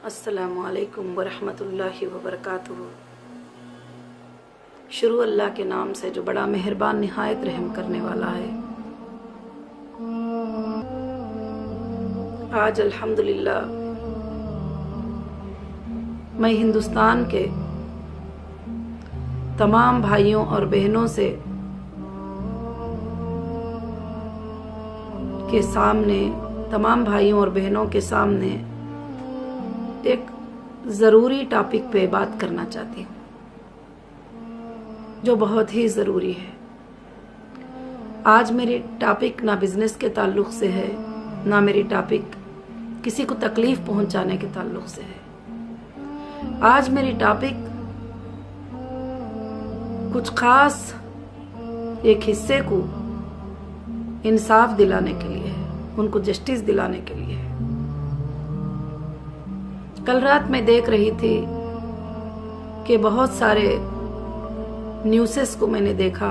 अस्सलामु अलैकुम वरहमतुल्लाहि वबरकातुहू। शुरू अल्लाह के नाम से जो बड़ा मेहरबान निहायत रहम करने वाला है। आज अल्हम्दुलिल्लाह मैं हिंदुस्तान के तमाम भाइयों और बहनों से तमाम भाइयों और बहनों के सामने एक ज़रूरी टॉपिक पे बात करना चाहती हूँ, जो बहुत ही ज़रूरी है। आज मेरी टॉपिक ना बिजनेस के ताल्लुक़ से है, ना मेरी टॉपिक किसी को तकलीफ़ पहुंचाने के ताल्लुक़ से है। आज मेरी टॉपिक कुछ ख़ास एक हिस्से को इंसाफ दिलाने के लिए है, उनको जस्टिस दिलाने के लिए है। कल रात मैं देख रही थी कि बहुत सारे न्यूज़ेस को मैंने देखा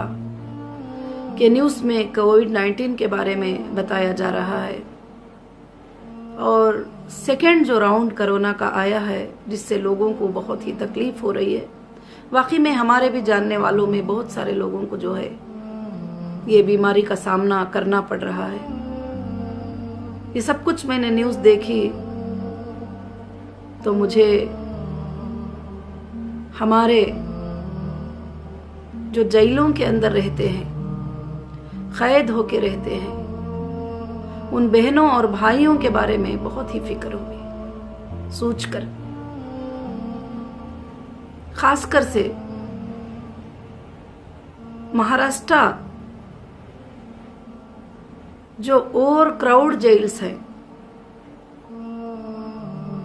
कि न्यूज़ में कोविड-19 के बारे में बताया जा रहा है और सेकेंड जो राउंड कोरोना का आया है, जिससे लोगों को बहुत ही तकलीफ हो रही है। वाकई में हमारे भी जानने वालों में बहुत सारे लोगों को जो है ये बीमारी का सामना करना पड़ रहा है। ये सब कुछ मैंने न्यूज़ देखी तो मुझे हमारे जो जेलों के अंदर रहते हैं, कैद होके रहते हैं, उन बहनों और भाइयों के बारे में बहुत ही फिक्र हुई सोचकर। खासकर से महाराष्ट्र जो ओवर क्राउड जेल्स हैं,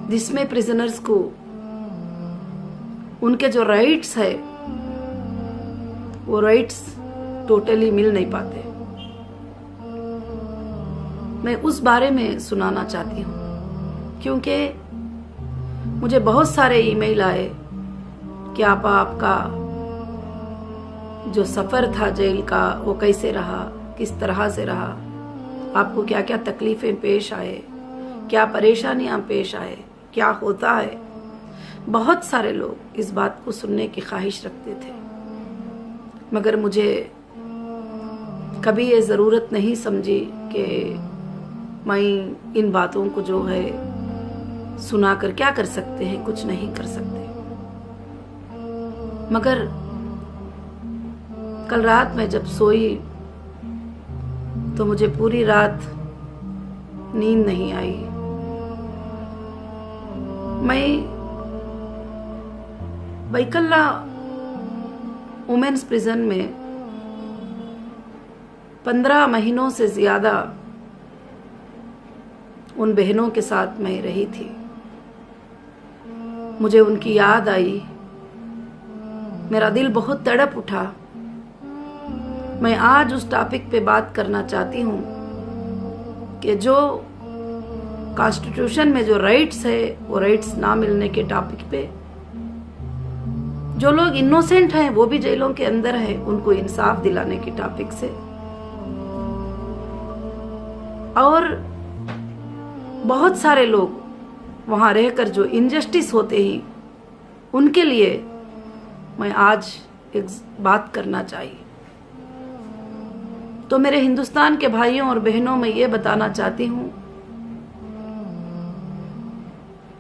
जिसमें प्रिजनर्स को उनके जो राइट्स है वो राइट्स टोटली मिल नहीं पाते। मैं उस बारे में सुनाना चाहती हूँ, क्योंकि मुझे बहुत सारे ईमेल आए कि आपका जो सफ़र था जेल का वो कैसे रहा, किस तरह से रहा, आपको क्या क्या तकलीफ़ें पेश आए, क्या परेशानियां पेश आए, क्या होता है। बहुत सारे लोग इस बात को सुनने की ख्वाहिश रखते थे, मगर मुझे कभी ये ज़रूरत नहीं समझी कि मैं इन बातों को जो है सुनाकर क्या कर सकते हैं, कुछ नहीं कर सकते। मगर कल रात में जब सोई तो मुझे पूरी रात नींद नहीं आई। मैं बैकल्ला वुमेन्स प्रिजन में 15 महीनों से ज्यादा उन बहनों के साथ मैं रही थी। मुझे उनकी याद आई, मेरा दिल बहुत तड़प उठा। मैं आज उस टॉपिक पे बात करना चाहती हूँ कि जो कॉन्स्टिट्यूशन में जो राइट्स है वो राइट्स ना मिलने के टॉपिक पे, जो लोग इनोसेंट हैं वो भी जेलों के अंदर हैं, उनको इंसाफ दिलाने के टॉपिक से, और बहुत सारे लोग वहां रहकर जो इनजस्टिस होते ही उनके लिए मैं आज एक बात करना चाहिए। तो मेरे हिंदुस्तान के भाइयों और बहनों में ये बताना चाहती हूँ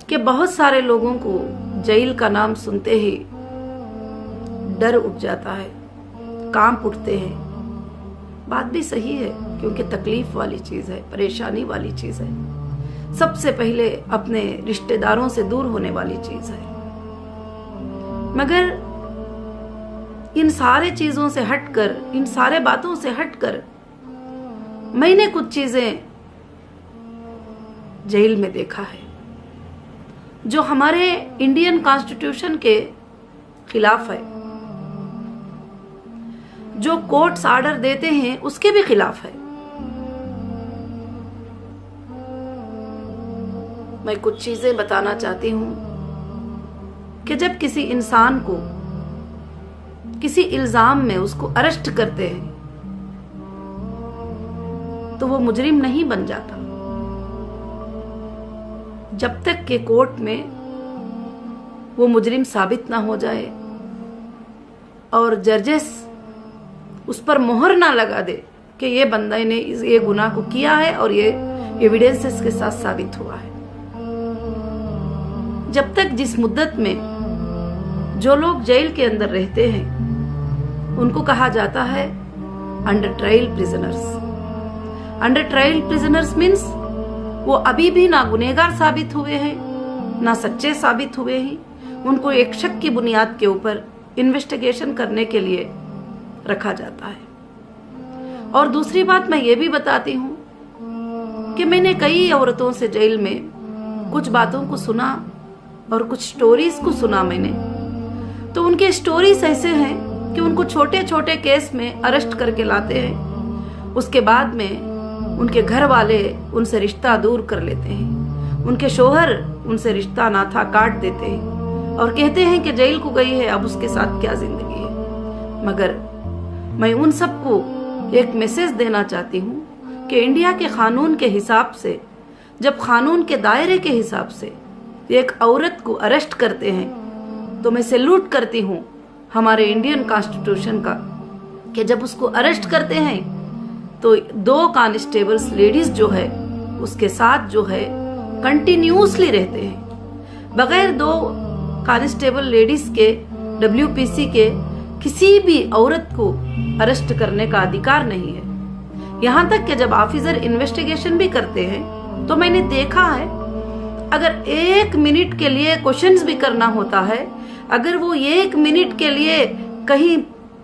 कि बहुत सारे लोगों को जेल का नाम सुनते ही डर उठ जाता है, कांप उठते हैं। बात भी सही है, क्योंकि तकलीफ वाली चीज है, परेशानी वाली चीज है, सबसे पहले अपने रिश्तेदारों से दूर होने वाली चीज है। मगर इन सारे चीजों से हटकर, इन सारे बातों से हटकर मैंने कुछ चीजें जेल में देखा है जो हमारे इंडियन कॉन्स्टिट्यूशन के खिलाफ है, जो कोर्ट्स ऑर्डर देते हैं उसके भी खिलाफ है। मैं कुछ चीजें बताना चाहती हूं कि जब किसी इंसान को किसी इल्जाम में उसको अरेस्ट करते हैं तो वो मुजरिम नहीं बन जाता। जब तक के कोर्ट में वो मुजरिम साबित ना हो जाए और जजेस उस पर मोहर ना लगा दे कि ये बंदा ने ये गुनाह को किया है और ये एविडेंसेस के साथ साबित हुआ है। जब तक जिस मुद्दत में जो लोग जेल के अंदर रहते हैं उनको कहा जाता है under trial prisoners. Under trial prisoners means वो अभी भी ना गुनहगार साबित हुए हैं ना सच्चे साबित हुए हैं। उनको एक शक की बुनियाद के ऊपर इन्वेस्टिगेशन करने के लिए रखा जाता है। और दूसरी बात मैं ये भी बताती हूँ कि मैंने कई औरतों से जेल में कुछ बातों को सुना और कुछ स्टोरीज को सुना मैंने, तो उनके स्टोरीज ऐसे हैं कि उनको छोटे छोटे केस में अरेस्ट करके लाते हैं। उसके बाद में उनके घर वाले उनसे रिश्ता दूर कर लेते हैं, उनके शोहर उनसे रिश्ता नाता काट देते हैं और कहते हैं कि जेल को गई है, अब उसके साथ क्या जिंदगी है। मगर मैं उन सबको एक मैसेज देना चाहती हूँ कि इंडिया के कानून के हिसाब से, जब कानून के दायरे के हिसाब से एक औरत को अरेस्ट करते हैं तो मैं सैल्यूट करती हूँ हमारे इंडियन कॉन्स्टिट्यूशन का कि जब उसको अरेस्ट करते हैं तो 2 कांस्टेबल्स लेडीज जो है उसके साथ जो है कंटिन्यूसली रहते हैं। बगैर 2 कांस्टेबल लेडीज के WPC के किसी भी औरत को अरेस्ट करने का अधिकार नहीं है। यहाँ तक कि जब ऑफिसर इन्वेस्टिगेशन भी करते हैं तो मैंने देखा है अगर 1 मिनट के लिए क्वेश्चंस भी करना होता है, अगर वो 1 मिनट के लिए कहीं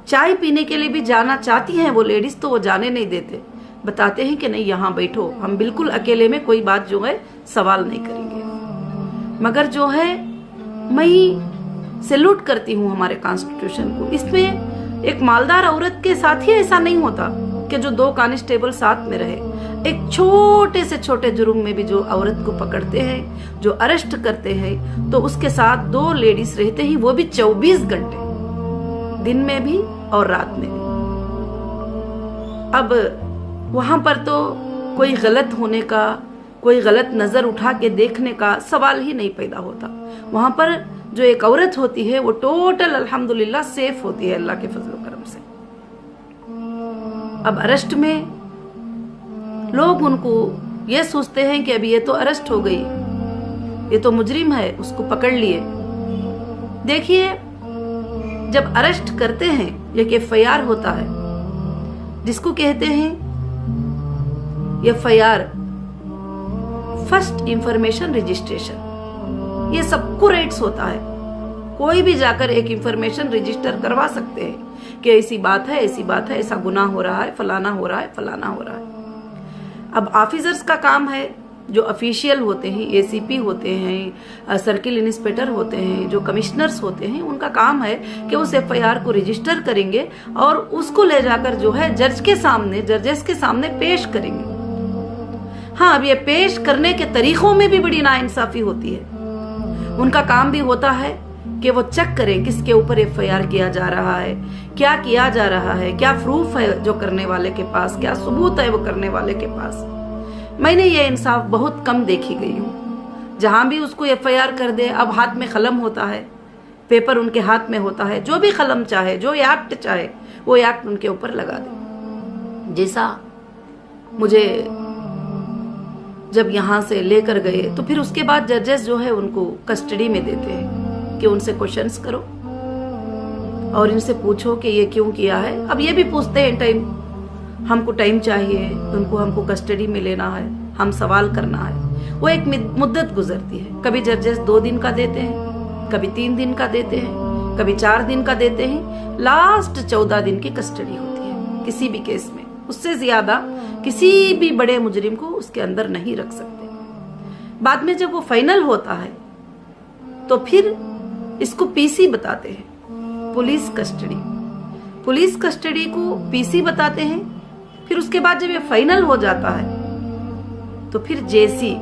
चाय पीने के लिए भी जाना चाहती हैं वो लेडीज तो वो जाने नहीं देते, बताते हैं कि नहीं यहाँ बैठो, हम बिल्कुल अकेले में कोई बात जो है सवाल नहीं करेंगे। मगर जो है मैं सैल्यूट करती हूँ हमारे कॉन्स्टिट्यूशन को। इसमें एक मालदार औरत के साथ ही ऐसा नहीं होता कि जो 2 कांस्टेबल साथ में रहे। एक छोटे से छोटे जुर्म में भी जो औरत को पकड़ते हैं, जो अरेस्ट करते हैं, तो उसके साथ 2 लेडीज रहते ही, वो भी 24 घंटे, दिन में भी और रात में भी। अब वहां पर तो कोई गलत होने का, कोई गलत नजर उठा के देखने का सवाल ही नहीं पैदा होता। वहां पर जो एक औरत होती है वो टोटल अल्हम्दुलिल्लाह सेफ होती है अल्लाह के फजल करम से। अब अरेस्ट में लोग उनको ये सोचते हैं कि अभी ये तो अरेस्ट हो गई, ये तो मुजरिम है, उसको पकड़ लिए। देखिए, जब अरेस्ट करते हैं एक FIR होता है जिसको कहते हैं FIR, फर्स्ट इंफॉर्मेशन रजिस्ट्रेशन। ये सबको राइट्स होता है, कोई भी जाकर एक इंफॉर्मेशन रजिस्टर करवा सकते हैं कि ऐसी बात है, ऐसी बात है, ऐसा गुनाह हो रहा है, फलाना हो रहा है, फलाना हो रहा है। अब ऑफिसर्स का काम है, जो ऑफिशियल होते हैं, ACP होते हैं, सर्किल इंस्पेक्टर होते हैं, जो कमिश्नर्स होते हैं, उनका काम है कि उस FIR को रजिस्टर करेंगे और उसको ले जाकर जो है जज के सामने, जजेस के सामने पेश करेंगे। हाँ, अब ये पेश करने के तरीकों में भी बड़ी नाइंसाफी होती है। उनका काम भी होता है कि वो चेक करें किसके ऊपर FIR किया जा रहा है, क्या किया जा रहा है, क्या प्रूफ है जो करने वाले के पास, क्या सबूत है वो करने वाले के पास। मैंने ये इंसाफ बहुत कम देखी गई हूँ। जहां भी उसको FIR कर दे, अब हाथ में कलम होता है, पेपर उनके हाथ में होता है, जो भी कलम चाहे, जो एक्ट चाहे वो एक्ट उनके ऊपर लगा दे। जैसा मुझे जब यहाँ से लेकर गए तो फिर उसके बाद जजेस जो है उनको कस्टडी में देते हैं कि उनसे क्वेश्चंस करो और इनसे पूछो कि ये क्यों किया है। अब ये भी पूछते हैं टाइम, हमको टाइम चाहिए, हमको कस्टडी में लेना है, हम सवाल करना है। वो एक मुद्दत गुजरती है। कभी जजेस 2 दिन का देते हैं, कभी 3 दिन का देते हैं, कभी 4 दिन का देते हैं, लास्ट 14 दिन की कस्टडी होती है किसी भी केस में। उससे ज्यादा किसी भी बड़े मुजरिम को उसके अंदर नहीं रख सकते। बाद में जब वो फाइनल होता है तो फिर इसको PC बताते हैं, पुलिस कस्टडी। पुलिस कस्टडी को PC बताते हैं। फिर उसके बाद जब ये फाइनल हो जाता है तो फिर JC,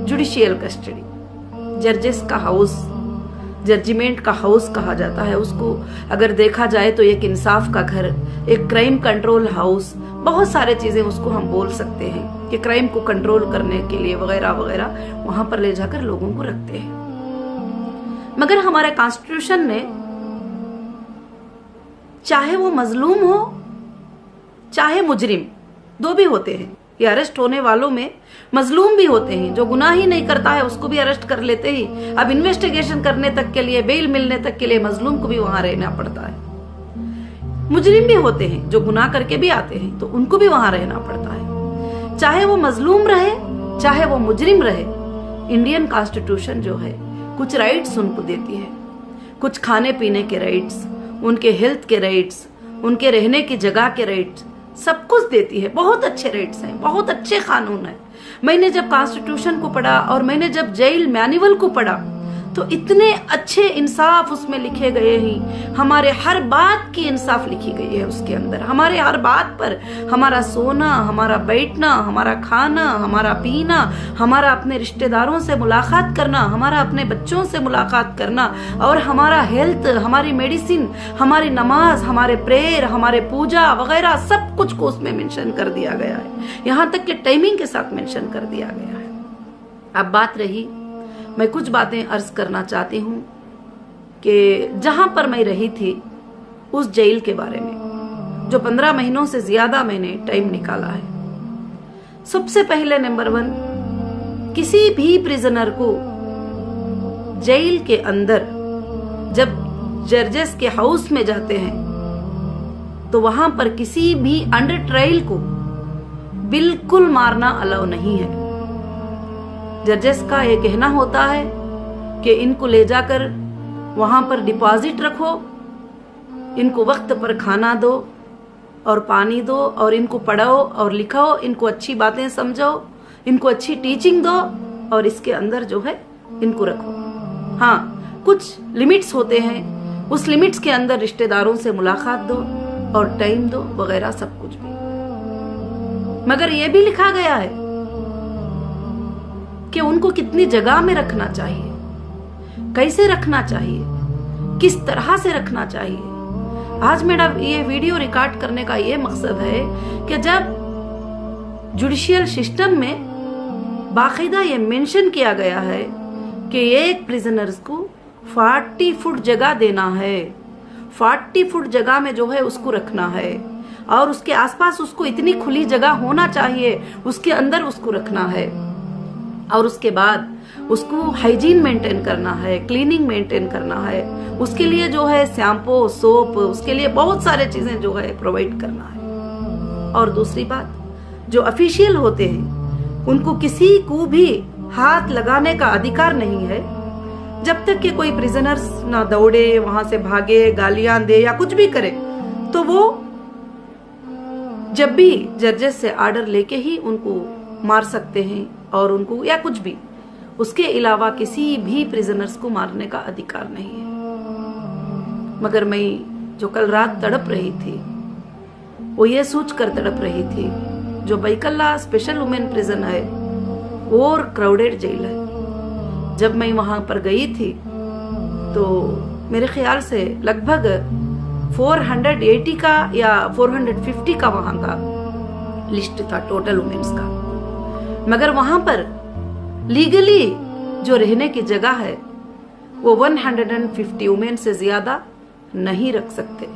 जुडिशियल कस्टडी, जजेस का हाउस, जजमेंट का हाउस कहा जाता है उसको। अगर देखा जाए तो एक इंसाफ का घर, एक क्राइम कंट्रोल हाउस, बहुत सारे चीजें उसको हम बोल सकते हैं कि क्राइम को कंट्रोल करने के लिए वगैरह वगैरह वहां पर ले जाकर लोगों को रखते हैं। मगर हमारे कॉन्स्टिट्यूशन ने, चाहे वो मजलूम हो चाहे मुजरिम, दो भी होते हैं, ये अरेस्ट होने वालों में मजलूम भी होते हैं, जो गुनाह ही नहीं करता है उसको भी अरेस्ट कर लेते ही। अब इन्वेस्टिगेशन करने तक के लिए, बेल मिलने तक के लिए मजलूम को भी वहां रहना पड़ता है। मुजरिम भी होते हैं जो गुनाह करके भी आते हैं, तो उनको भी वहां रहना पड़ता है। चाहे वो मजलूम रहे चाहे वो मुजरिम रहे, इंडियन कॉन्स्टिट्यूशन जो है कुछ राइट्स उनको देती है, कुछ खाने पीने के राइट्स, उनके हेल्थ के राइट्स, उनके रहने की जगह के राइट्स, सब कुछ देती है। बहुत अच्छे राइट्स हैं, बहुत अच्छे कानून है। मैंने जब कॉन्स्टिट्यूशन को पढ़ा और मैंने जब जेल मैनुअल को पढ़ा तो इतने अच्छे इंसाफ उसमें लिखे गए हैं। हमारे हर बात की इंसाफ लिखी गई है उसके अंदर, हमारे हर बात पर, हमारा सोना, हमारा बैठना, हमारा खाना, हमारा पीना, हमारा अपने रिश्तेदारों से मुलाकात करना, हमारा अपने बच्चों से मुलाकात करना, और हमारा हेल्थ, हमारी मेडिसिन, हमारी नमाज, हमारे प्रेयर, हमारे पूजा वगैरह सब कुछ को उसमें मेंशन कर दिया गया है। यहाँ तक कि टाइमिंग के साथ मेंशन कर दिया गया है। अब बात रही, मैं कुछ बातें अर्ज करना चाहती हूँ कि जहां पर मैं रही थी उस जेल के बारे में, जो 15 महीनों से ज्यादा मैंने टाइम निकाला है। सबसे पहले नंबर 1, किसी भी प्रिजनर को जेल के अंदर जब जजेस के हाउस में जाते हैं तो वहां पर किसी भी अंडर ट्रायल को बिल्कुल मारना अलाउ नहीं है। जजेस का ये कहना होता है कि इनको ले जाकर वहां पर डिपॉजिट रखो, इनको वक्त पर खाना दो और पानी दो, और इनको पढ़ाओ और लिखाओ, इनको अच्छी बातें समझाओ, इनको अच्छी टीचिंग दो, और इसके अंदर जो है इनको रखो। हाँ, कुछ लिमिट्स होते हैं, उस लिमिट्स के अंदर रिश्तेदारों से मुलाकात दो और टाइम दो वगैरह सब कुछ भी। मगर यह भी लिखा गया है कि उनको कितनी जगह में रखना चाहिए, कैसे रखना चाहिए, किस तरह से रखना चाहिए। आज मेरा ये वीडियो रिकॉर्ड करने का ये मकसद है कि जब जुडिशियल सिस्टम में बाकायदा ये मेंशन किया गया है कि एक प्रिजनर्स को 40 फुट जगह देना है, 40 फुट जगह में जो है उसको रखना है, और उसके आसपास उसको इतनी खुली जगह होना चाहिए, उसके अंदर उसको रखना है, और उसके बाद उसको हाइजीन मेंटेन करना है, क्लीनिंग मेंटेन करना है, उसके लिए जो है शैम्पू, सोप, उसके लिए बहुत सारे चीजें जो है प्रोवाइड करना है। और दूसरी बात, जो ऑफिशियल होते हैं उनको किसी को भी हाथ लगाने का अधिकार नहीं है जब तक कि कोई प्रिजनर्स ना दौड़े, वहां से भागे, गालियां दे या कुछ भी करे। तो वो जब भी जजेस से ऑर्डर लेके ही उनको मार सकते हैं और उनको, या कुछ भी, उसके अलावा किसी भी प्रिजनर्स को मारने का अधिकार नहीं है। मगर मैं जो कल रात तड़प रही थी वो ये सोच कर तड़प रही थी, जो बैकल्ला स्पेशल वुमेन प्रिजन है और क्राउडेड जेल है। जब मैं वहां पर गई थी तो मेरे ख्याल से लगभग 480 का या 450 का वहां का लिस्ट था टोटल वुमेन्स का। मगर वहां पर लीगली जो रहने की जगह है वो 150 वुमेन से ज्यादा नहीं रख सकते,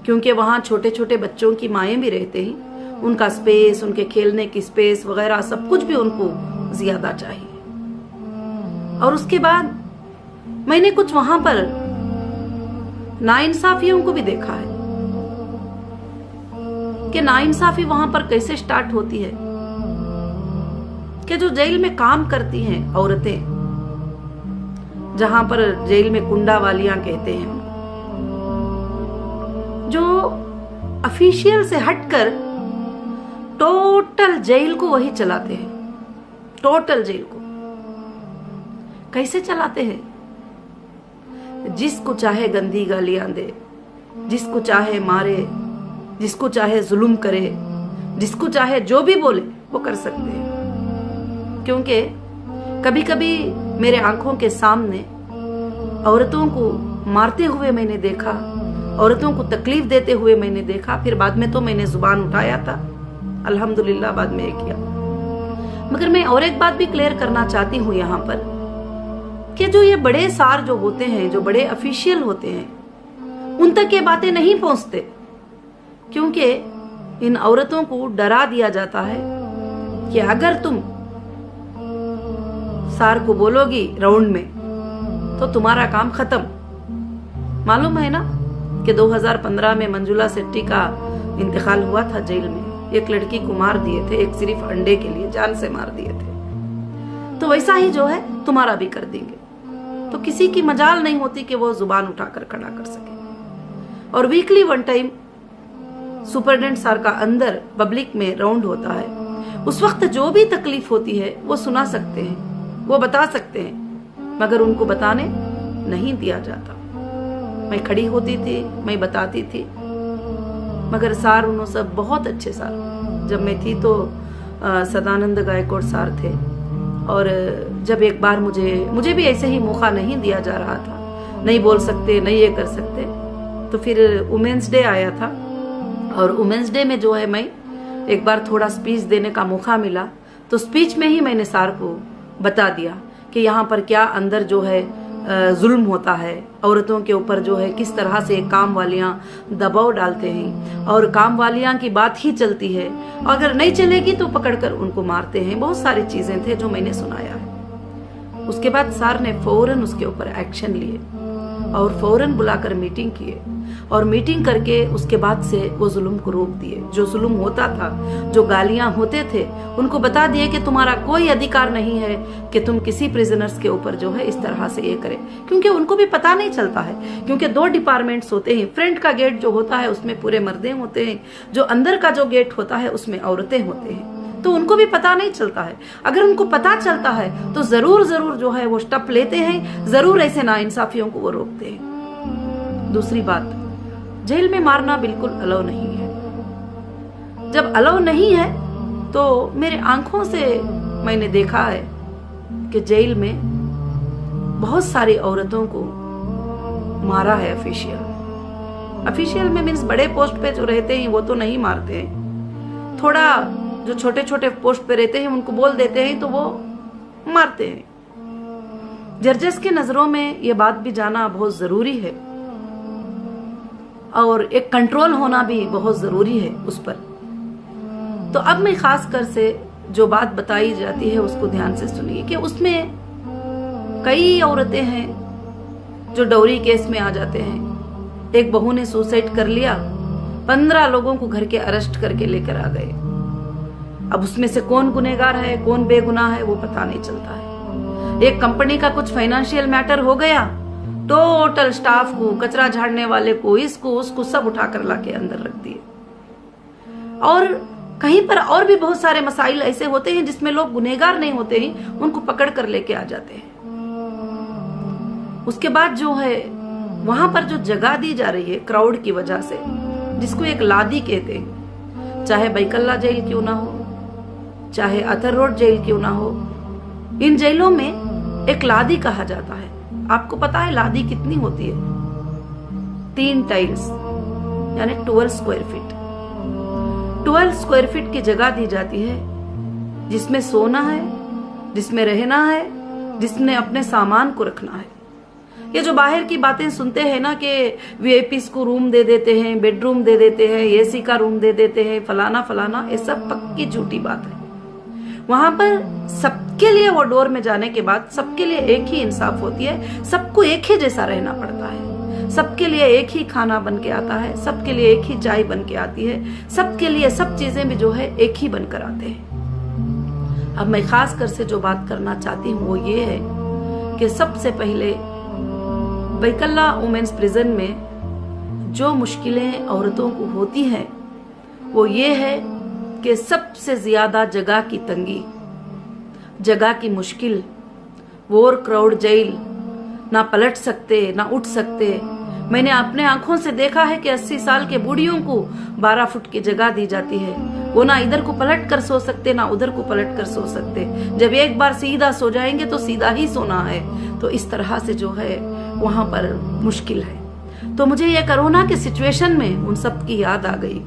क्योंकि वहां छोटे छोटे बच्चों की माएं भी रहते हैं, उनका स्पेस, उनके खेलने की स्पेस वगैरह सब कुछ भी उनको ज्यादा चाहिए। और उसके बाद मैंने कुछ वहां पर नाइंसाफियों को भी देखा है कि नाइंसाफी वहां पर कैसे स्टार्ट होती है, कि जो जेल में काम करती हैं औरतें, जहां पर जेल में कुंडा वालियां कहते हैं, जो ऑफिशियल से हटकर टोटल जेल को वही चलाते हैं। टोटल जेल को कैसे चलाते हैं? जिसको चाहे गंदी गालियां दे, जिसको चाहे मारे, जिसको चाहे जुल्म करे, जिसको चाहे जो भी बोले वो कर सकते हैं। क्योंकि कभी कभी मेरे आंखों के सामने औरतों को मारते हुए मैंने देखा, औरतों को तकलीफ देते हुए मैंने देखा। फिर बाद में तो मैंने जुबान उठाया था, अल्हम्दुलिल्लाह बाद में किया। मगर मैं और एक बात भी क्लियर करना चाहती हूँ यहाँ पर कि जो ये बड़े सार जो होते हैं, जो बड़े ऑफिशियल होते हैं, उन तक ये बातें नहीं पहुंचते, क्योंकि इन औरतों को डरा दिया जाता है कि अगर तुम सार को बोलोगी राउंड में तो तुम्हारा काम खत्म। मालूम है ना कि 2015 में मंजुला शेट्टी का इंतकाल हुआ था जेल में। एक लड़की को मार दिए थे, एक सिर्फ अंडे के लिए जान से मार दिए थे। तो वैसा ही जो है तुम्हारा भी कर देंगे। तो किसी की मजाल नहीं होती कि वो जुबान उठाकर खड़ा कर सके। और weekly one time superintendent sir का अंदर पब्लिक में राउंड होता है। उस वक्त जो भी तकलीफ होती है वो सुना सकते हैं, वो बता सकते हैं, मगर उनको बताने नहीं दिया जाता। मैं खड़ी होती थी, मैं बताती थी, मगर सार उन्होंने सब बहुत अच्छे सार। जब मैं थी तो सदानंद गायकवाड़ सार थे, और जब एक बार मुझे भी ऐसे ही मौका नहीं दिया जा रहा था, नहीं बोल सकते, नहीं ये कर सकते, तो फिर वुमेन्स डे आया था। और वुमेन्स डे में जो है मैं एक बार थोड़ा स्पीच देने का मौका मिला, तो स्पीच में ही मैंने सार को बता दिया कि यहाँ पर क्या अंदर जो है जुल्म होता है, औरतों के ऊपर जो है किस तरह से काम वालियां दबाव डालते हैं, और काम वालियां की बात ही चलती है, अगर नहीं चलेगी तो पकड़कर उनको मारते हैं। बहुत सारी चीजें थे जो मैंने सुनाया है। उसके बाद सार ने फौरन उसके ऊपर एक्शन लिए और फौरन बुलाकर मीटिंग किए, और मीटिंग करके उसके बाद से वो जुल्म को रोक दिए। जो जुल्म होता था, जो गालियां होते थे, उनको बता दिए कि तुम्हारा कोई अधिकार नहीं है कि तुम किसी प्रिजनर्स के ऊपर जो है इस तरह से ये करें, क्योंकि उनको भी पता नहीं चलता है। क्योंकि 2 डिपार्टमेंट्स होते हैं। फ्रंट का गेट जो होता है उसमें पूरे मर्दे होते हैं, जो अंदर का जो गेट होता है उसमें औरतें होते हैं। तो उनको भी पता नहीं चलता है। अगर उनको पता चलता है तो जरूर जो है वो स्टेप लेते हैं, जरूर ऐसे नाइंसाफियों को वो रोकते हैं। दूसरी बात, जेल में मारना बिल्कुल अलाउ नहीं है। जब अलाउ नहीं है तो मेरे आंखों से मैंने देखा है कि जेल में बहुत सारी औरतों को मारा है ऑफिशियल में मीन्स बड़े पोस्ट पे जो रहते हैं वो तो नहीं मारते हैं, थोड़ा जो छोटे छोटे पोस्ट पे रहते हैं उनको बोल देते हैं तो वो मारते हैं। जजेस के नजरों में ये बात भी जाना बहुत जरूरी है, और एक कंट्रोल होना भी बहुत जरूरी है उस पर। तो अब मैं खास कर से जो बात बताई जाती है उसको ध्यान से सुनिए कि उसमें कई औरतें हैं जो डौरी केस में आ जाते हैं। एक बहू ने सुसाइड कर लिया, 15 लोगों को घर के अरेस्ट करके लेकर आ गए। अब उसमें से कौन गुनहगार है, कौन बेगुनाह है, वो पता नहीं चलता है। एक कंपनी का कुछ फाइनेंशियल मैटर हो गया, टोटल स्टाफ को, कचरा झाड़ने वाले को, इसको उसको सब उठाकर लाके अंदर रख दिए। और कहीं पर और भी बहुत सारे मसाइल ऐसे होते हैं जिसमें लोग गुनहगार नहीं होते हैं, उनको पकड़ कर लेके आ जाते हैं। उसके बाद जो है वहां पर जो जगह दी जा रही है क्राउड की वजह से, जिसको एक लादी कहते हैं, चाहे बैकल्ला जेल क्यों ना हो, चाहे अतर रोड जेल क्यों ना हो, इन जेलों में एक लादी कहा जाता है। आपको पता है लादी कितनी होती है? 3 टाइल्स यानी 12 स्क्वायर फीट। 12 स्क्वायर फीट की जगह दी जाती है जिसमें सोना है, जिसमें रहना है, जिसमें अपने सामान को रखना है। ये जो बाहर की बातें सुनते हैं ना कि वीआईपीज को रूम दे देते हैं, बेडरूम दे देते हैं, एसी का रूम दे देते हैं, फलाना फलाना, ये सब पक्की झूठी बात है। वहां पर सबके लिए वो डोर में जाने के बाद सबके लिए एक ही इंसाफ होती है, सबको एक ही जैसा रहना पड़ता है, सबके लिए एक ही खाना बन के आता है, सबके लिए एक ही चाय बन के आती है, सबके लिए सब चीजें भी जो है एक ही बनकर आते हैं। अब मैं खास कर से जो बात करना चाहती हूँ वो ये है कि सबसे पहले बैकल्ला वुमेन्स प्रिजन में जो मुश्किलें औरतों को होती हैं वो ये है कि सबसे ज्यादा जगह की तंगी, जगह की मुश्किल, वोर क्राउड जेल, ना पलट सकते ना उठ सकते। मैंने अपने आंखों से देखा है कि 80 साल के बूढ़ियों को 12 फुट की जगह दी जाती है। वो ना इधर को पलट कर सो सकते ना उधर को पलट कर सो सकते। जब एक बार सीधा सो जाएंगे तो सीधा ही सोना है। तो इस तरह से जो है वहां पर मुश्किल है। तो मुझे ये कोरोना के सिचुएशन में उन सब की याद आ गई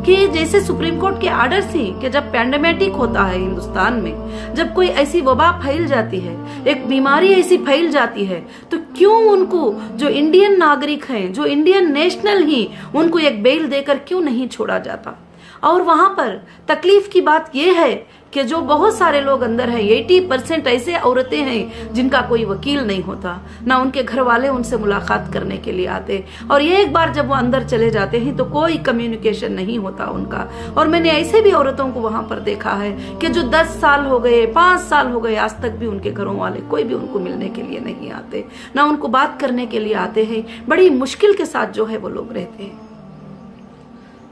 कि जैसे सुप्रीम कोर्ट के आर्डर थी कि जब पैंडेमिक होता है हिंदुस्तान में, जब कोई ऐसी वबा फैल जाती है, एक बीमारी ऐसी फैल जाती है, तो क्यों उनको जो इंडियन नागरिक हैं, जो इंडियन नेशनल ही, उनको एक बेल देकर क्यों नहीं छोड़ा जाता। और वहां पर तकलीफ की बात यह है कि जो बहुत सारे लोग अंदर हैं, 80% ऐसे औरतें हैं जिनका कोई वकील नहीं होता, ना उनके घर वाले उनसे मुलाकात करने के लिए आते, और ये एक बार जब वो अंदर चले जाते हैं तो कोई कम्युनिकेशन नहीं होता उनका। और मैंने ऐसे भी औरतों को वहां पर देखा है कि जो 10 साल हो गए, 5 साल हो गए, आज तक भी उनके घरों वाले कोई भी उनको मिलने के लिए नहीं आते, ना उनको बात करने के लिए आते हैं। बड़ी मुश्किल के साथ जो है वो लोग रहते हैं।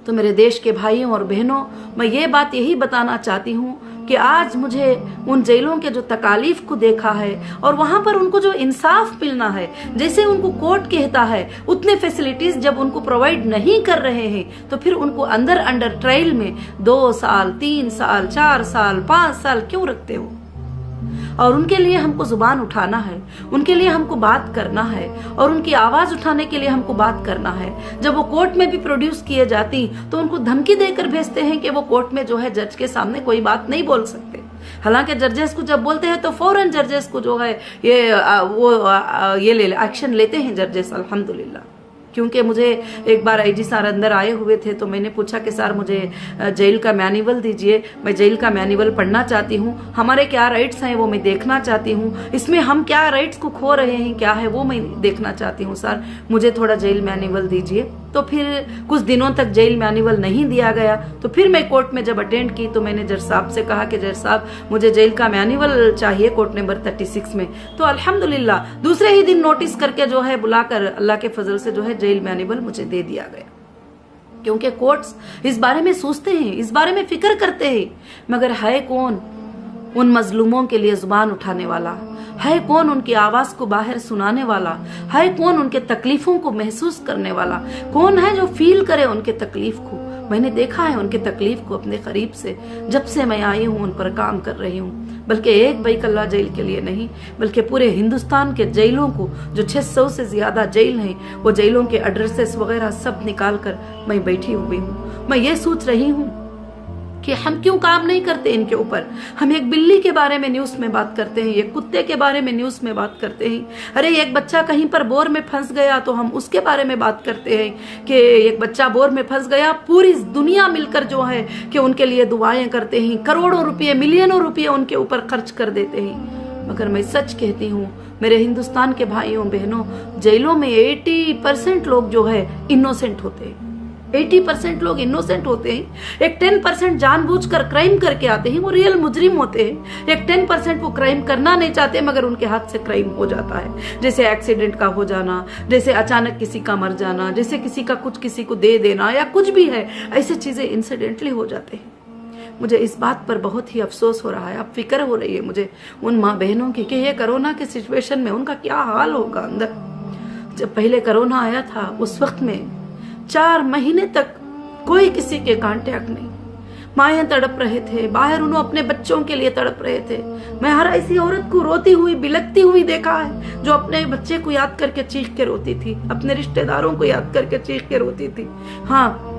तो मेरे देश के भाइयों और बहनों, मैं ये बात यही बताना चाहती हूँ कि आज मुझे उन जेलों के जो तकालीफ को देखा है और वहां पर उनको जो इंसाफ मिलना है, जैसे उनको कोर्ट कहता है, उतने फैसिलिटीज जब उनको प्रोवाइड नहीं कर रहे हैं, तो फिर उनको अंडर ट्रायल में 2 साल, 3 साल, 4 साल, 5 साल क्यों रखते हो। और उनके लिए हमको जुबान उठाना है, उनके लिए हमको बात करना है, और उनकी आवाज उठाने के लिए हमको बात करना है। जब वो कोर्ट में भी प्रोड्यूस किए जाती तो उनको धमकी देकर भेजते हैं कि वो कोर्ट में जो है जज के सामने कोई बात नहीं बोल सकते। हालांकि जजेस को जब बोलते हैं तो फौरन जजेस को जो है ये एक्शन लेते हैं जजेस, अल्हम्दुलिल्लाह। क्योंकि मुझे एक बार आईजी सर अंदर आए हुए थे तो मैंने पूछा कि सर मुझे जेल का मैनुअल दीजिए, मैं जेल का मैनुअल पढ़ना चाहती हूँ, हमारे क्या राइट्स हैं वो मैं देखना चाहती हूँ, इसमें हम क्या राइट्स को खो रहे हैं क्या है वो मैं देखना चाहती हूँ, सर मुझे थोड़ा जेल मैनुअल दीजिए। तो फिर कुछ दिनों तक जेल मैनुअल नहीं दिया गया। तो फिर मैं कोर्ट में जब अटेंड की तो मैंने जज साहब से कहा कि जज साहब मुझे जेल का मैनुअल चाहिए कोर्ट नंबर 36 में। तो अल्हम्दुलिल्लाह दूसरे ही दिन नोटिस करके जो है बुलाकर अल्लाह के फजल से जो है जेल मैनुअल मुझे दे दिया गया। क्योंकि कोर्ट्स इस बारे में सोचते हैं, इस बारे में फिक्र करते हैं, मगर है कौन उन मजलूमों के लिए जुबान उठाने वाला, है कौन उनकी आवाज को बाहर सुनाने वाला, है कौन उनके तकलीफों को महसूस करने वाला, कौन है जो फील करे उनके तकलीफ को। मैंने देखा है उनके तकलीफ को अपने करीब से, जब से मैं आई हूँ उन पर काम कर रही हूँ। बल्कि एक बैकल्ला जेल के लिए नहीं, बल्कि पूरे हिंदुस्तान के जेलों को, जो 600 से ज्यादा जेल हैं, वो जेलों के एड्रेसेस वगैरह सब निकाल कर मैं बैठी हुई हूँ। मैं ये सोच रही हूँ कि हम क्यों काम नहीं करते इनके ऊपर। हम एक बिल्ली के बारे में न्यूज में बात करते हैं, एक कुत्ते के बारे में न्यूज में बात करते हैं। अरे एक बच्चा कहीं पर बोर में फंस गया तो हम उसके बारे में बात करते हैं कि एक बच्चा बोर में फंस गया, पूरी दुनिया मिलकर जो है कि उनके लिए दुआएं करते हैं, करोड़ों रुपये, मिलियनों रुपये उनके ऊपर खर्च कर देते हैं। मगर मैं सच कहती हूँ मेरे हिंदुस्तान के भाइयों बहनों, जेलों में 80% लोग जो है इनोसेंट होते हैं। 80% लोग इनोसेंट होते हैं। एक 10% जानबूझकर क्राइम करके आते हैं, वो रियल मुजरिम होते हैं। एक 10% वो क्राइम करना नहीं चाहते मगर उनके हाथ से क्राइम हो जाता है, जैसे एक्सीडेंट का हो जाना, जैसे अचानक किसी का मर जाना, जैसे किसी का कुछ किसी को दे देना या कुछ भी है, ऐसी चीजें इंसिडेंटली हो जाते हैं। मुझे इस बात पर बहुत ही अफसोस हो रहा है, अब फिक्र हो रही है मुझे उन माँ बहनों की कि ये कोरोना के सिचुएशन में उनका क्या हाल होगा अंदर। जब पहले कोरोना आया था उस वक्त में 4 महीने तक कोई किसी के कांटेक्ट नहीं, माएँ तड़प रहे थे, बाहर उन्होंने अपने बच्चों के लिए तड़प रहे थे। मैं हर ऐसी औरत को रोती हुई, बिलखती हुई देखा है जो अपने बच्चे को याद करके चीख के रोती थी, अपने रिश्तेदारों को याद करके चीख के रोती थी। हाँ,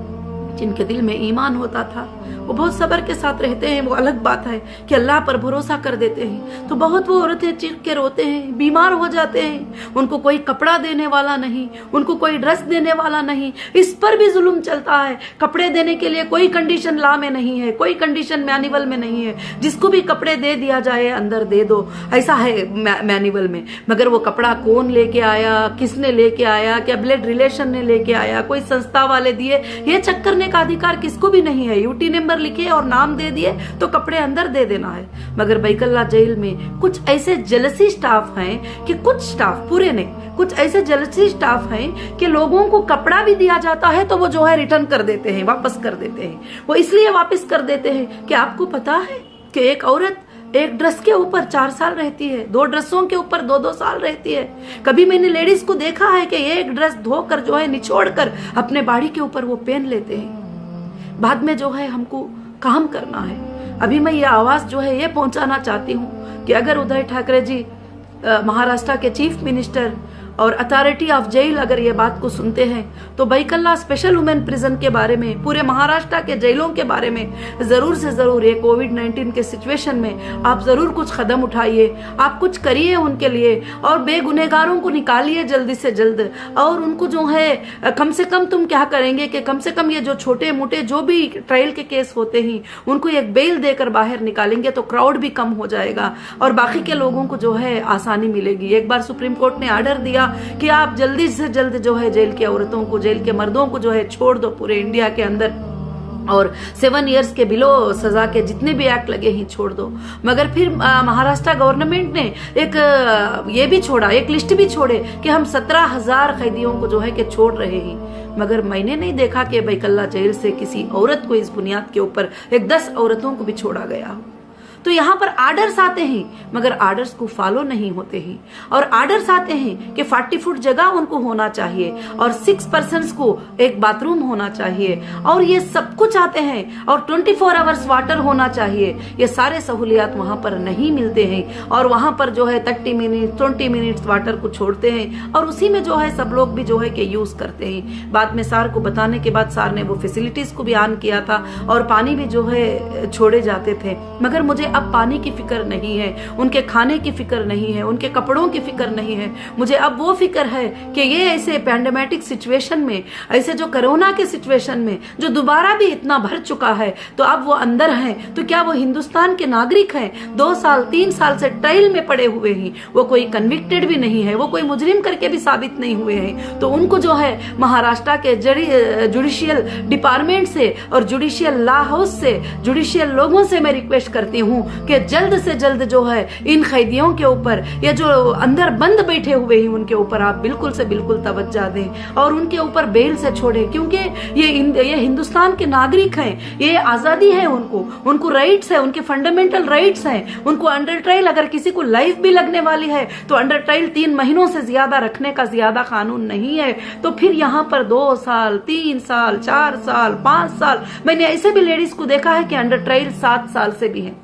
जिनके दिल में ईमान होता था वो बहुत सब्र के साथ रहते हैं, वो अलग बात है कि अल्लाह पर भरोसा कर देते हैं तो बहुत वो औरतें चीख के रोते हैं, बीमार हो जाते हैं, उनको कोई कपड़ा देने वाला नहीं, उनको कोई ड्रेस देने वाला नहीं। इस पर भी जुल्म चलता है। कपड़े देने के लिए कोई कंडीशन लॉ में नहीं है, कोई कंडीशन मैनुअल में नहीं है, जिसको भी कपड़े दे दिया जाए अंदर दे दो, ऐसा है मैनुअल में। मगर वो कपड़ा कौन लेके आया, किसने लेके आया, क्या ब्लड रिलेशन ने लेके आया, कोई संस्था वाले दिए, ये चेक करने का अधिकार किसको भी नहीं है। यूटी नंबर लिखे और नाम दे दिए तो कपड़े अंदर दे देना है। मगर बैकल्ला जेल में कुछ ऐसे जलसी स्टाफ हैं कि कुछ स्टाफ, पूरे नहीं, कुछ ऐसे जलसी स्टाफ हैं कि लोगों को कपड़ा भी दिया जाता है तो वो जो है रिटर्न कर देते हैं, वापस कर देते हैं। वो इसलिए वापस कर देते हैं कि आपको पता है कि एक औरत एक ड्रेस के ऊपर 4 साल रहती है, 2 ड्रेसों के ऊपर 2-2 साल रहती है। कभी मैंने लेडीज को देखा है कि एक ड्रेस धोकर जो है निचोड़ कर अपने बाड़ी के ऊपर वो पहन लेते हैं। बाद में जो है हमको काम करना है। अभी मैं ये आवाज जो है ये पहुंचाना चाहती हूँ कि अगर उद्धव ठाकरे जी महाराष्ट्र के चीफ मिनिस्टर और अथॉरिटी ऑफ जेल अगर ये बात को सुनते हैं तो बैकल्ला स्पेशल वुमेन प्रिजन के बारे में, पूरे महाराष्ट्र के जेलों के बारे में जरूर से जरूर ये कोविड-19 के सिचुएशन में आप जरूर कुछ कदम उठाइए, आप कुछ करिए उनके लिए और बेगुनहगारों को निकालिए जल्दी से जल्द। और उनको जो है कम से कम तुम क्या करेंगे कि कम से कम ये जो छोटे मोटे जो भी ट्रायल के केस होते हैं उनको एक बेल देकर बाहर निकालेंगे तो क्राउड भी कम हो जाएगा और बाकी के लोगों को जो है आसानी मिलेगी। एक बार सुप्रीम कोर्ट ने आर्डर दिया कि आप जल्दी से जल्द जो है जेल की औरतों को, जेल के मर्दों को जो है छोड़ दो पूरे इंडिया के अंदर और 7 इयर्स के बिलो सजा के जितने भी एक्ट लगे ही छोड़ दो। मगर फिर महाराष्ट्र गवर्नमेंट ने एक ये भी छोड़ा, एक लिस्ट भी छोड़े कि हम 17,000 कैदियों को जो है कि छोड़ रहे हैं। मगर मैंने नहीं देखा कि बैकल्ला जेल से किसी औरत को इस बुनियाद के ऊपर एक 10 औरतों को भी छोड़ा गया। तो यहाँ पर आर्डर्स आते हैं मगर आर्डर्स को फॉलो नहीं होते हैं और आर्डर्स आते हैं कि 40 फुट जगह उनको होना चाहिए और 6 पर्सन्स को एक बाथरूम होना चाहिए और ये सब कुछ आते हैं और 24 आवर्स वाटर होना चाहिए। ये सारे सहूलियात वहां पर नहीं मिलते हैं और वहां पर जो है 30 मिनट 20 मिनट्स वाटर को छोड़ते हैं और उसी में जो है सब लोग भी जो है कि यूज करते हैं। बाद में सार को बताने के बाद सार ने वो फैसिलिटीज को भी ऑन किया था और पानी भी जो है छोड़े जाते थे। मगर मुझे अब पानी की फिक्र नहीं है, उनके खाने की फिक्र नहीं है, उनके कपड़ों की फिक्र नहीं है। मुझे अब वो फिक्र है कि ये ऐसे पैंडेमिक सिचुएशन में, ऐसे जो कोरोना के सिचुएशन में जो दोबारा भी इतना भर चुका है तो अब वो अंदर हैं तो क्या वो हिंदुस्तान के नागरिक हैं? 2 साल 3 साल से ट्रायल में पड़े हुए हैं, वो कोई कन्विक्टेड भी नहीं है, वो कोई मुजरिम करके भी साबित नहीं हुए हैं। तो उनको जो है महाराष्ट्र के जुडिशियल डिपार्टमेंट से और जुडिशियल लॉ हाउस से, जुडिशियल लोगों से मैं रिक्वेस्ट करती हूँ कि जल्द से जल्द जो है इन कैदियों के ऊपर, ये जो अंदर बंद बैठे हुए हैं उनके ऊपर आप बिल्कुल से बिल्कुल तवज्जो दें और उनके ऊपर बेल से छोड़ें, क्योंकि ये हिंदुस्तान के नागरिक हैं, ये आजादी है, उनको राइट्स है, उनके फंडामेंटल राइट्स हैं। उनको अंडर ट्रायल अगर किसी को लाइफ भी लगने वाली है तो अंडर ट्रायल 3 महीनों से ज्यादा रखने का ज्यादा कानून नहीं है। तो फिर यहाँ पर 2 साल 3 साल 4 साल 5 साल, मैंने ऐसे भी लेडीज को देखा है कि अंडर ट्रायल 7 साल से भी है,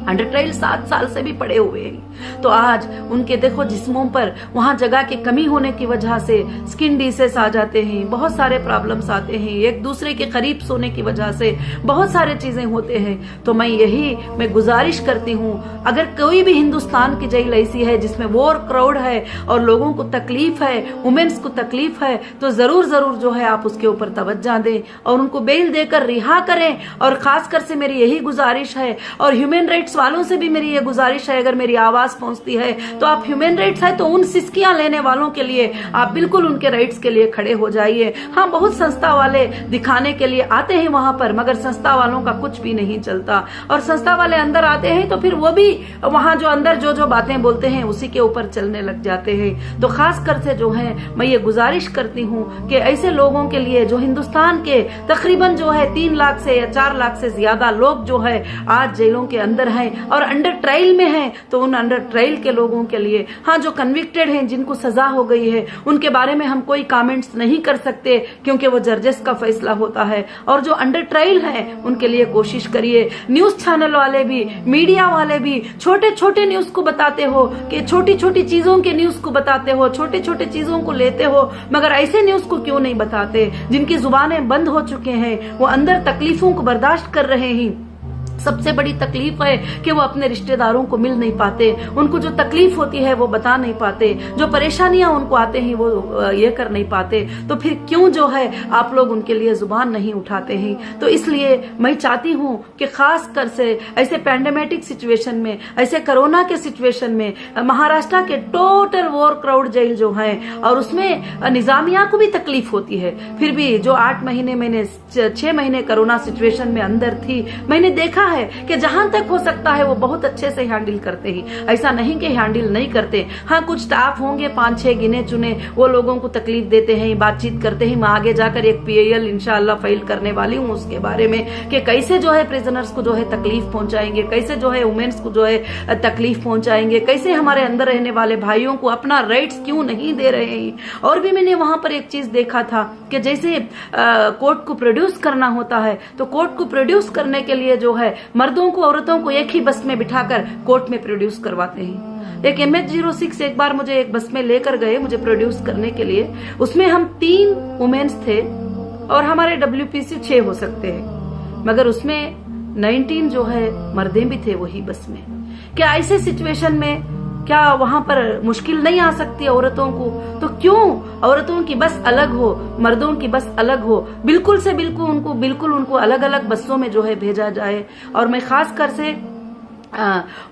अंडर ट्रायल 7 साल से भी पड़े हुए हैं। तो आज उनके देखो जिस्मों पर वहां जगह की कमी होने की वजह से स्किन डिसीज आ जाते हैं, बहुत सारे प्रॉब्लम्स आते हैं, एक दूसरे के करीब सोने की वजह से बहुत सारे चीजें होते हैं। तो मैं गुजारिश करती हूँ, अगर कोई भी हिंदुस्तान की जेल ऐसी है जिसमें वॉर क्राउड है और लोगों को तकलीफ है, वुमेन्स को तकलीफ है, तो जरूर जरूर जो है आप उसके ऊपर तवज्जो दें और उनको बेल देकर रिहा करें। और खासकर से मेरी यही गुजारिश है और ह्यूमन राइट्स वालों से भी मेरी ये गुजारिश है, अगर मेरी आवाज पहुंचती है तो आप ह्यूमन राइट्स है तो उन सिस्कियां लेने वालों के लिए आप बिल्कुल उनके राइट्स के लिए खड़े हो जाइए। हाँ, बहुत संस्था वाले दिखाने के लिए आते हैं वहां पर, मगर संस्था वालों का कुछ भी नहीं चलता और संस्था वाले अंदर आते हैं तो फिर वो भी वहां जो अंदर जो बातें बोलते हैं उसी के ऊपर चलने लग जाते हैं। तो खासकर से जो है मैं ये गुजारिश करती हूँ कि ऐसे लोगों के लिए जो हिंदुस्तान के तकरीबन जो है 3 लाख से या 4 लाख से ज्यादा लोग जो है आज जेलों के अंदर हैं और अंडर ट्रायल में हैं, तो उन अंडर ट्रायल के लोगों के लिए, हाँ, जो कन्विक्टेड हैं, जिनको सजा हो गई है, उनके बारे में हम कोई कमेंट्स नहीं कर सकते क्योंकि वो जजेस का फैसला होता है। और जो अंडर ट्रायल हैं उनके लिए कोशिश करिए। न्यूज चैनल वाले भी, मीडिया वाले भी छोटे छोटे न्यूज को बताते हो कि छोटी छोटी चीजों के न्यूज को बताते हो, छोटे छोटे चीजों को लेते हो, मगर ऐसे न्यूज को क्यों नहीं बताते जिनकी जुबानें बंद हो चुके हैं, वो अंदर तकलीफों को बर्दाश्त कर रहे हैं। सबसे बड़ी तकलीफ है कि वो अपने रिश्तेदारों को मिल नहीं पाते, उनको जो तकलीफ होती है वो बता नहीं पाते, जो परेशानियां उनको आते हैं वो ये कर नहीं पाते। तो फिर क्यों जो है आप लोग उनके लिए जुबान नहीं उठाते हैं? तो इसलिए मैं चाहती हूँ कि खास कर से ऐसे पैंडेमिक सिचुएशन में, ऐसे कोरोना के सिचुएशन में महाराष्ट्र के टोटल वॉर क्राउड जेल जो है और उसमें निजामिया को भी तकलीफ होती है, फिर भी जो 8 महीने मैंने 6 महीने कोरोना सिचुएशन में अंदर थी, मैंने देखा है कि जहां तक हो सकता है वो बहुत अच्छे से हैंडल करते हैं। ऐसा नहीं कि हैंडल नहीं करते। हाँ, कुछ स्टाफ होंगे 5-6 गिने चुने, वो लोगों को तकलीफ देते हैं, बातचीत करते हैं। मैं आगे जाकर एक PIL इंशाअल्लाह फाइल करने वाली हूँ उसके बारे में कि कैसे जो है प्रिजनर्स को जो है तकलीफ पहुंचाएंगे, कैसे जो है वुमेन्स को जो है तकलीफ पहुंचाएंगे, कैसे हमारे अंदर रहने वाले भाइयों को अपना राइट्स क्यों नहीं दे रहे हैं। और भी मैंने वहां पर एक चीज देखा था कि जैसे कोर्ट को प्रोड्यूस करना होता है तो कोर्ट को प्रोड्यूस करने के लिए जो है मर्दों को, औरतों को एक ही बस में बिठाकर कोर्ट में प्रोड्यूस करवाते हैं। एक MH06 एक बार मुझे एक बस में लेकर गए मुझे प्रोड्यूस करने के लिए। उसमें हम 3 वुमेन्स थे और हमारे WPC 6 हो सकते हैं, मगर उसमें 19 जो है मर्दे भी थे वही बस में। क्या ऐसे सिचुएशन में क्या वहां पर मुश्किल नहीं आ सकती औरतों को? तो क्यों औरतों की बस अलग हो, मर्दों की बस अलग हो? बिल्कुल उनको अलग अलग बसों में जो है भेजा जाए। और मैं खास कर से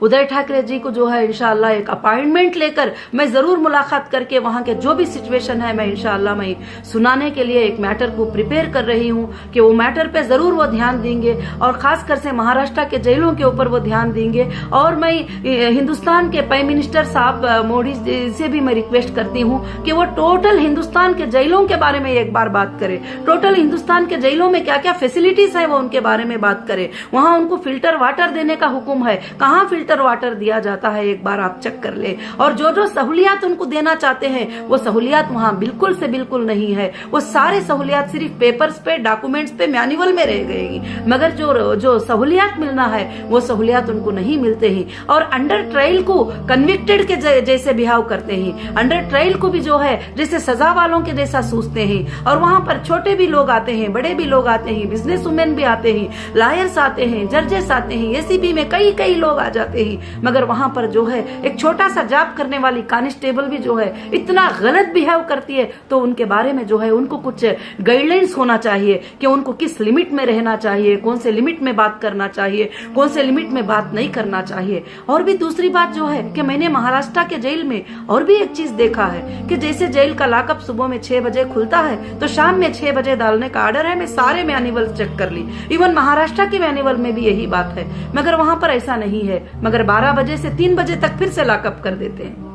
उदय ठाकरे जी को जो है इंशाअल्लाह एक अपॉइंटमेंट लेकर मैं जरूर मुलाकात करके वहां के जो भी सिचुएशन है मैं इंशाअल्लाह मैं सुनाने के लिए एक मैटर को प्रिपेयर कर रही हूं कि वो मैटर पे जरूर वो ध्यान देंगे और खास कर से महाराष्ट्र के जेलों के ऊपर वो ध्यान देंगे। और मैं हिंदुस्तान के प्राइम मिनिस्टर साहब मोदी से भी मैं रिक्वेस्ट करती हूँ कि वो टोटल हिंदुस्तान के जेलों के बारे में एक बार बात करे। टोटल हिंदुस्तान के जेलों में क्या क्या फैसिलिटीज है वो उनके बारे में बात करे। वहां उनको फिल्टर वाटर देने का हुक्म है, कहाँ फिल्टर वाटर दिया जाता है एक बार आप चेक कर ले। और जो जो सहूलियात उनको देना चाहते हैं वो सहूलियात वहाँ बिल्कुल से बिल्कुल नहीं है। वो सारे सहूलियात सिर्फ पेपर्स पे, डॉक्यूमेंट्स पे, मैनुअल में रह गएगी, मगर जो सहूलियात मिलना है वो सहूलियात उनको नहीं मिलते ही। और अंडर ट्रायल को कन्विक्टेड के जैसे बिहाव करते हैं, अंडर ट्रायल को भी जो है जैसे सजा वालों के जैसा सोचते हैं। और वहां पर छोटे भी लोग आते हैं, बड़े भी लोग आते हैं, बिजनेस वुमेन भी आते हैं, लायर्स आते हैं, जजेस आते हैं, एसीबी में कई लोग आ जाते हैं, मगर वहां पर जो है एक छोटा सा जॉब करने वाली कांस्टेबल भी जो है इतना गलत बिहेव करती है। तो उनके बारे में जो है उनको कुछ गाइडलाइंस होना चाहिए कि उनको किस लिमिट में रहना चाहिए, कौन से लिमिट में बात करना चाहिए, कौन से लिमिट में बात नहीं करना चाहिए। और भी दूसरी बात जो है कि मैंने महाराष्ट्र के जेल में और भी एक चीज देखा है कि जैसे जेल का लॉकअप सुबह में 6 बजे खुलता है तो शाम में 6 बजे डालने का ऑर्डर है। मैं सारे मैनुअल चेक कर ली, इवन महाराष्ट्र के मैनुअल में भी यही बात है, मगर वहां पर ऐसा नहीं है। मगर 12 बजे से 3 बजे तक फिर से लॉकअप कर देते हैं,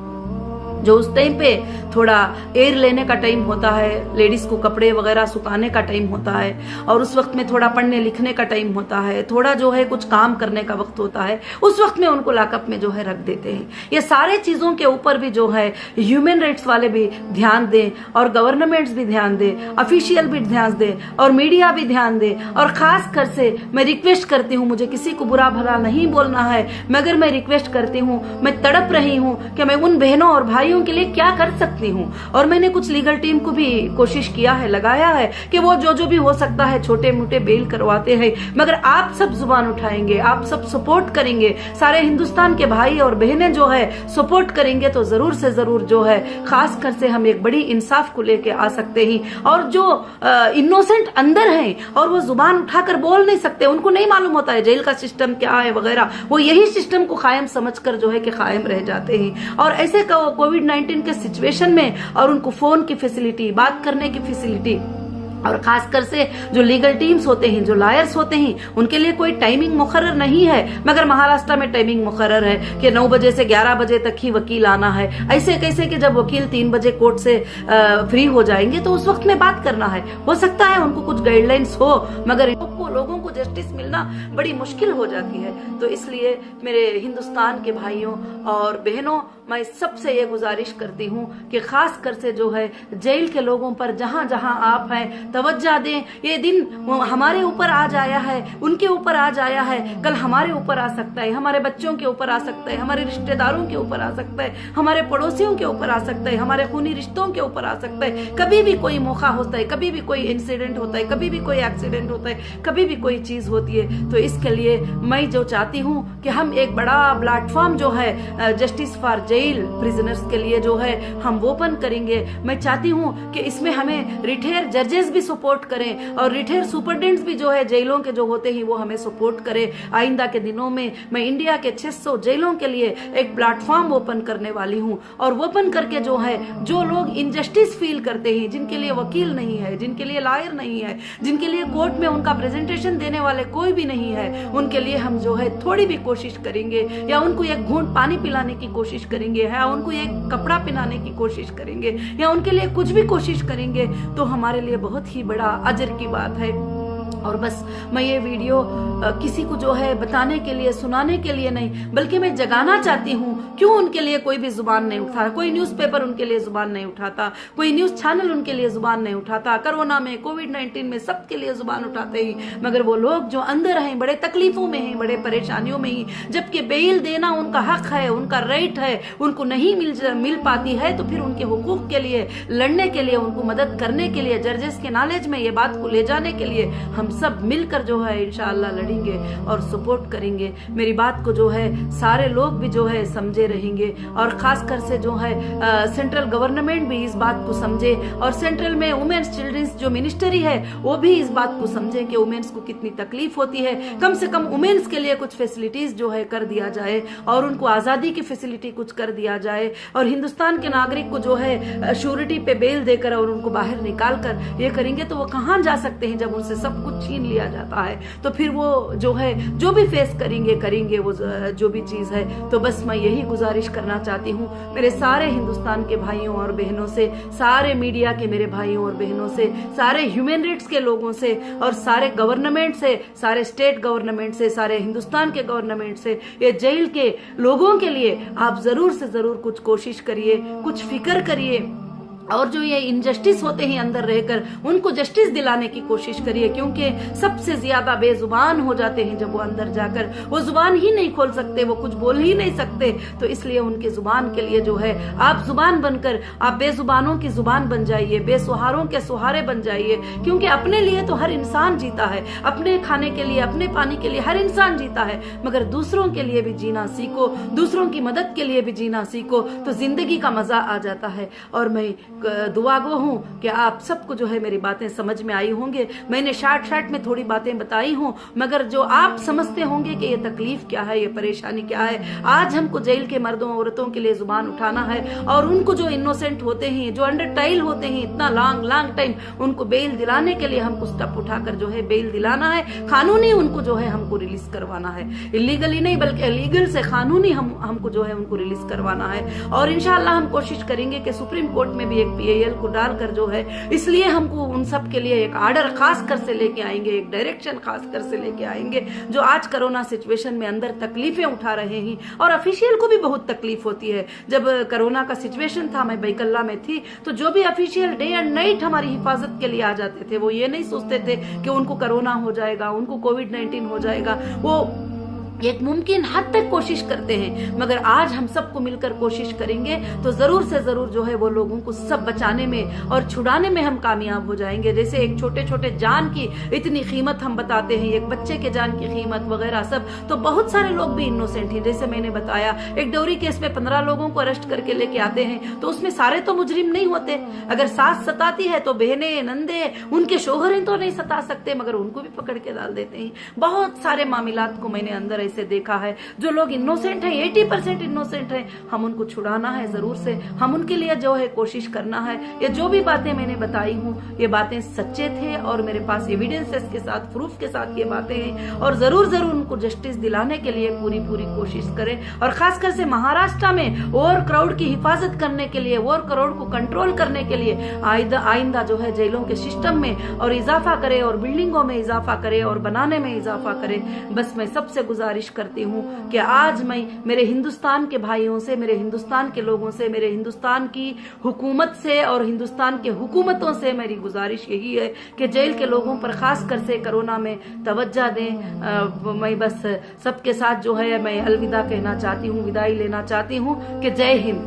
जो उस टाइम पे थोड़ा एयर लेने का टाइम होता है, लेडीज को कपड़े वगैरह सुखाने का टाइम होता है, और उस वक्त में थोड़ा पढ़ने लिखने का टाइम होता है, थोड़ा जो है कुछ काम करने का वक्त होता है, उस वक्त में उनको लॉकअप में जो है रख देते हैं। ये सारे चीजों के ऊपर भी जो है ह्यूमन राइट्स वाले भी ध्यान दें और गवर्नमेंट्स भी ध्यान दें, ऑफिशियल भी ध्यान दें और मीडिया भी ध्यान दे। और खास कर से मैं रिक्वेस्ट करती हूँ, मुझे किसी को बुरा भला नहीं बोलना है, मगर मैं रिक्वेस्ट करती हूँ, मैं तड़प रही हूँ कि मैं उन बहनों और भाइयों के लिए क्या कर सकती हूँ। और मैंने कुछ लीगल टीम को भी कोशिश किया है, लगाया है कि वो जो भी हो सकता है छोटे मोटे बेल करवाते हैं, मगर आप सब जुबान उठाएंगे, आप सब सपोर्ट करेंगे, सारे हिंदुस्तान के भाई और बहनें जो है सपोर्ट करेंगे तो जरूर से जरूर जो है खास कर से हम एक बड़ी इंसाफ को लेके आ सकते हैं। और जो इनोसेंट अंदर हैं और वो जुबान उठाकर बोल नहीं सकते, उनको नहीं मालूम होता है जेल का सिस्टम क्या है वगैरह, वो यही सिस्टम को कायम समझकर जो है कि कायम रह जाते हैं। और ऐसे कोविड-19 के सिचुएशन में और उनको फोन की फैसिलिटी, बात करने की फैसिलिटी, और खासकर से जो लीगल टीम्स होते हैं, जो लायर्स होते हैं, उनके लिए कोई टाइमिंग मुकर्रर नहीं है, मगर महाराष्ट्र में टाइमिंग मुकर्रर है कि 9 बजे से 11 बजे तक ही वकील आना है। ऐसे कैसे कि जब वकील 3 बजे कोर्ट से फ्री हो जाएंगे तो उस वक्त में बात करना है। हो सकता है उनको कुछ गाइडलाइंस हो, मगर लोगों को जस्टिस मिलना बड़ी मुश्किल हो जाती है। तो इसलिए मेरे हिंदुस्तान के भाइयों और बहनों, मैं सबसे ये गुजारिश करती हूँ कि खास कर से जो है जेल के लोगों पर जहाँ जहाँ आप हैं तवज्जो दें। ये दिन हमारे ऊपर आज आया है, उनके ऊपर आज आया है, कल हमारे ऊपर आ सकता है, हमारे बच्चों के ऊपर आ सकता है, हमारे रिश्तेदारों के ऊपर आ सकता है, हमारे पड़ोसियों के ऊपर आ सकता है, हमारे खूनी रिश्तों के ऊपर आ सकता है। कभी भी कोई मौका होता है, कभी भी कोई इंसिडेंट होता है, कभी भी कोई एक्सीडेंट होता है, कभी भी कोई चीज होती है। तो इसके लिए मैं जो चाहती हूँ कि हम एक बड़ा प्लेटफॉर्म जो है जस्टिस फॉर जेल प्रिजनर्स के लिए जो है हम ओपन करेंगे। मैं चाहती हूँ कि इसमें हमें रिटायर जजेस भी सपोर्ट करें और रिटायर सुपरडेंट्स भी जो है जेलों के जो होते हैं वो हमें सपोर्ट करें। आइंदा के दिनों में मैं इंडिया के 600 जेलों के लिए एक प्लेटफॉर्म ओपन करने वाली हूँ, और ओपन करके जो है जो लोग इनजस्टिस फील करते हैं, जिनके लिए वकील नहीं है, जिनके लिए लायर नहीं है, जिनके लिए कोर्ट में उनका प्रेजेंटेशन देने वाले कोई भी नहीं है, उनके लिए हम जो है थोड़ी भी कोशिश करेंगे, या उनको एक घूंट पानी पिलाने की कोशिश करेंगे, या उनको एक कपड़ा पहनाने की कोशिश करेंगे, या उनके लिए कुछ भी कोशिश करेंगे, तो हमारे लिए बहुत ही बड़ा अजर की बात है। और बस मैं ये वीडियो किसी को जो है बताने के लिए, सुनाने के लिए नहीं, बल्कि मैं जगाना चाहती हूँ क्यों उनके लिए कोई भी जुबान नहीं उठा, कोई न्यूज़पेपर उनके लिए जुबान नहीं उठाता, कोई न्यूज चैनल उनके लिए जुबान नहीं उठाता। कोरोना में, कोविड-19 में सबके लिए जुबान उठाते ही, मगर वो लोग जो अंदर हैं, बड़े तकलीफों में हैं, बड़े परेशानियों में ही, जबकि बेल देना उनका हक है, उनका राइट है, उनको नहीं मिल पाती है, तो फिर उनके हुकूक के लिए लड़ने के लिए, उनको मदद करने के लिए, जजेस के नॉलेज में ये बात को ले जाने के लिए हम सब मिलकर जो है इंशाअल्लाह लड़ेंगे और सपोर्ट करेंगे। मेरी बात को जो है सारे लोग भी जो है समझे रहेंगे, और खासकर से जो है सेंट्रल गवर्नमेंट भी इस बात को समझे, और सेंट्रल में वुमेन्स चिल्ड्रंस जो मिनिस्ट्री है वो भी इस बात को समझे कि वुमेन्स को कितनी तकलीफ होती है। कम से कम वुमेन्स के लिए कुछ फैसिलिटीज जो है कर दिया जाए, और उनको आजादी की फैसिलिटी कुछ कर दिया जाए, और हिंदुस्तान के नागरिक को जो है श्योरिटी पे बेल देकर और उनको बाहर निकाल कर ये करेंगे तो वो कहाँ जा सकते हैं जब उनसे सब कुछ छीन लिया जाता है। तो फिर वो जो है जो भी फेस करेंगे वो जो भी चीज है। तो बस मैं यही गुजारिश करना चाहती हूँ मेरे सारे हिंदुस्तान के भाइयों और बहनों से, सारे मीडिया के मेरे भाइयों और बहनों से, सारे ह्यूमन राइट्स के लोगों से, और सारे गवर्नमेंट से, सारे स्टेट गवर्नमेंट से, सारे हिंदुस्तान के गवर्नमेंट से, ये जेल के लोगों के लिए आप जरूर से जरूर कुछ कोशिश करिए, कुछ फिक्र करिए, और जो ये इनजस्टिस होते हैं अंदर रहकर उनको जस्टिस दिलाने की कोशिश करिए, क्योंकि सबसे ज्यादा बेजुबान हो जाते हैं जब वो अंदर जाकर वो जुबान ही नहीं खोल सकते, वो कुछ बोल ही नहीं सकते। तो इसलिए उनके जुबान के लिए जो है आप जुबान बनकर आप बेजुबानों की जुबान बन जाइए, बेसहारों के सहारे बन जाइए, क्योंकि अपने लिए तो हर इंसान जीता है, अपने खाने के लिए, अपने पानी के लिए हर इंसान जीता है, मगर दूसरों के लिए भी जीना सीखो, दूसरों की मदद के लिए भी जीना सीखो, तो जिंदगी का मजा आ जाता है। और मैं दुआ गो हूँ कि आप सबको जो है मेरी बातें समझ में आई होंगे। मैंने शार्ट में थोड़ी बातें बताई हूँ, मगर जो आप समझते होंगे कि ये तकलीफ क्या है, ये परेशानी क्या है। आज हमको जेल के मर्दों औरतों के लिए जुबान उठाना है, और उनको जो इनोसेंट होते हैं, जो अंडर ट्रायल होते हैं इतना लॉन्ग टाइम, उनको बेल दिलाने के लिए हमको स्टेप उठाकर जो है बेल दिलाना है, कानूनी उनको जो है हमको रिलीज करवाना है, इलीगली नहीं बल्कि लीगल से कानूनी हमको जो है उनको रिलीज करवाना है। और इंशाअल्लाह हम कोशिश करेंगे कि सुप्रीम कोर्ट में भी एक PIL को डालकर जो है, इसलिए हमको उन सब के लिए एक आर्डर खास कर से लेके आएंगे, एक डायरेक्शन खास कर से लेके आएंगे, जो आज कोरोना सिचुएशन में अंदर तकलीफें उठा रहे हैं। और ऑफिशियल को भी बहुत तकलीफ होती है। जब कोरोना का सिचुएशन था, मैं बैकल्ला में थी, तो जो भी ऑफिशियल डे एंड नाइट हमारी हिफाजत के लिए आ जाते थे, वो ये नहीं सोचते थे कि उनको कोरोना हो जाएगा, उनको कोविड-19 हो जाएगा। वो एक मुमकिन हद तक कोशिश करते हैं, मगर आज हम सबको मिलकर कोशिश करेंगे तो जरूर से जरूर जो है वो लोगों को सब बचाने में और छुड़ाने में हम कामयाब हो जाएंगे। जैसे एक छोटे जान की इतनी कीमत हम बताते हैं, एक बच्चे के जान की कीमत वगैरह सब, तो बहुत सारे लोग भी इनोसेंट हैं। जैसे मैंने बताया, एक डोरी केस में 15 लोगों को अरेस्ट करके लेके आते हैं, तो उसमें सारे तो मुजरिम नहीं होते। अगर सास सताती है तो बहनें, नंदे, उनके शोहरें तो नहीं सता सकते, मगर उनको भी पकड़ के डाल देते हैं। बहुत सारे मामलात को मैंने अंदर ऐसे देखा है। जो लोग इनोसेंट हैं, 80% इनोसेंट हैं, हम उनको छुड़ाना है जरूर से, हम उनके लिए जो है कोशिश करना है। ये जो भी बातें मैंने बताई हूँ, ये बातें सच्चे थे और मेरे पास एविडेंसेस के साथ, प्रूफ के साथ ये बातें हैं, और जरूर उनको जस्टिस दिलाने के लिए पूरी कोशिश करें। और खासकर से महाराष्ट्र में ओवर क्राउड की हिफाजत करने के लिए, ओवर क्राउड को कंट्रोल करने के लिए आइंदा जो है जेलों के सिस्टम में और इजाफा करे, और बिल्डिंगों में इजाफा करे, और बनाने में इजाफा करे। बस मैं सबसे गुजारिश करती हूँ कि आज मैं मेरे हिंदुस्तान के भाइयों से, मेरे हिंदुस्तान के लोगों से, मेरे हिंदुस्तान की हुकूमत से और हिंदुस्तान के हुकूमतों से मेरी गुजारिश यही है कि जेल के लोगों पर खास कर से कोरोना में तवज्जो दें। मैं बस सबके साथ जो है मैं अलविदा कहना चाहती हूँ, विदाई लेना चाहती हूँ कि जय हिंद।